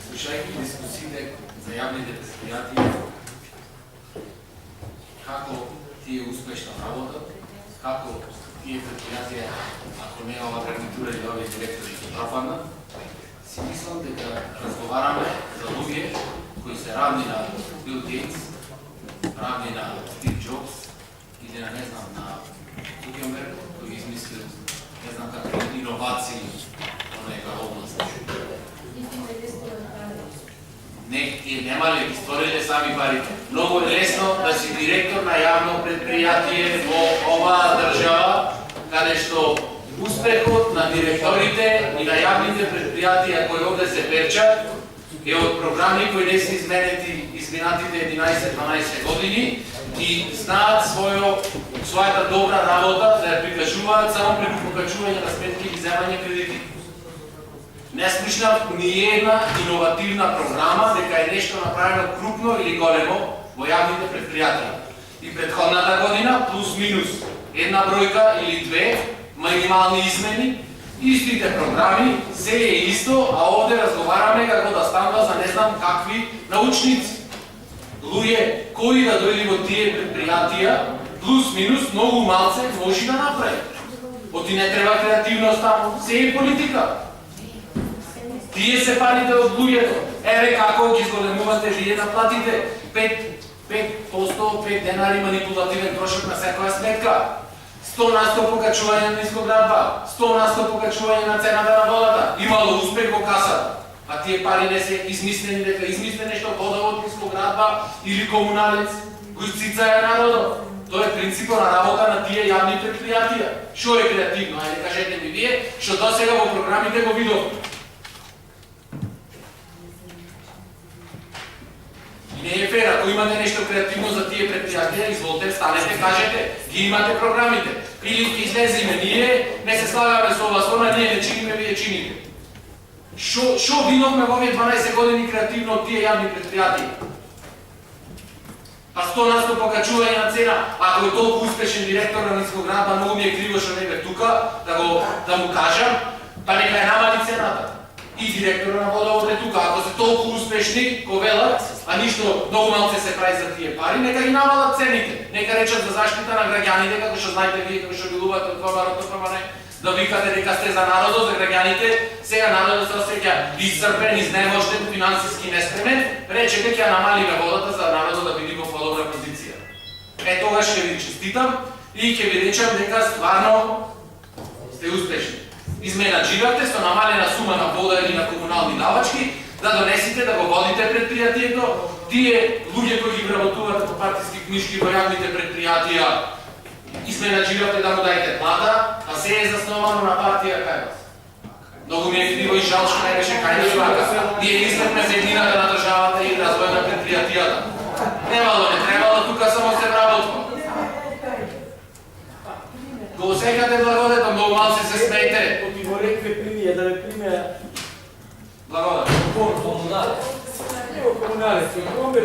Слушајќи дискусиите за јавните предпријатија, како тие успешно работат, како тие предпријатија, ако не ова гарнитура и овие директори ќе пропаднат, си мислам дека разговараме за луѓе кои се равни на Бил Гейтс, равни на Стив Джобс или на не знам на Цукерберг, кој измислил не знам какви иновации во нека област. Не, немале ги створиле сами парите. Многу е лесно да си директор на јавно предпријатие во оваа држава, каде што успехот на директорите и на јавните предпријатија кои овде се перчат е од програми кои не се изменети изминатите 11-12 години и знаат својата добра работа да ја прикажуваат само преку покачување на сметки и земање кредити. Не слушнав ни една иновативна програма дека е нешто направено крупно или големо во јавните предпријатија. И претходната година, плюс-минус една бројка или две, минимални измени, истите програми, се е исто, а овде разговараме како да станува за не знам какви научници. Луѓе кои да дојди во тие предпријатија, плюс-минус, многу малце може да направи. Оти не треба креативност таму, се е политика. Тие се парите од луѓето. Еве како ги зголемувате вие да платите 5%, 5 денари манипулативен трошок на секоја сметка. 100% покачување на изградба, 100% покачување на цената на водата. Имало успех во касата. А тие пари не се измислени дека измисле нешто водовод, изградба или комуналец. Го исцицаја народот. Тоа е принципот на работа на тие јавни предпријатија. Што е креативно? Ајде кажете ми вие, што досега во програмите го видовме. Не е фер, ако имате нешто креативно за тие предпријатија, изволте, станете, кажете, ги имате програмите. Или ќе излеземе ние, не се слагаме со ова сона, ние не чиниме, вие чините. Шо видовме во овие 12 години креативно од тие јавни предпријатија? Па 100% покачување на цена, ако е толку успешен директор на нискоградба, многу ми е криво што не бе тука, да му кажам, па нека е намали цената. И директора на водовод е тука, ако се толку успешни, ко велат, а ништо многу малце се прави за тие пари, нека ги намалат цените. Нека речат за заштита на граѓаните, како што знаете вие, како што билувате од ФБР-то, да викате дека сте за народот, за граѓаните, сега народот се осеќа исцрпен, изнеможден, финансиски неспремен, речете ќе намалиме водата за народот да биде во подобра позиција. Тогаш ќе ви честитам и ќе ви речам дека стварно сте успешни. Изменаџирате со намалена сума на вода или на комунални давачки, да донесите, да го водите предпријатието. Тие луѓе кои ги вработувате по партиски книжки во јавните предпријатија, изменаџирате да му дајте плата, а се е засновано на партија кај вас. Многу ми е криво и жал што не беше кај нас вака. Ние мислевме за едината на државата и развој на предпријатијата. Не требало, тука само се вработува. Го осекате благодето, многу малце се смеете. Оти го рекве примија, да ме примија. Благодето. Комуналец. Ево комуналец, комбе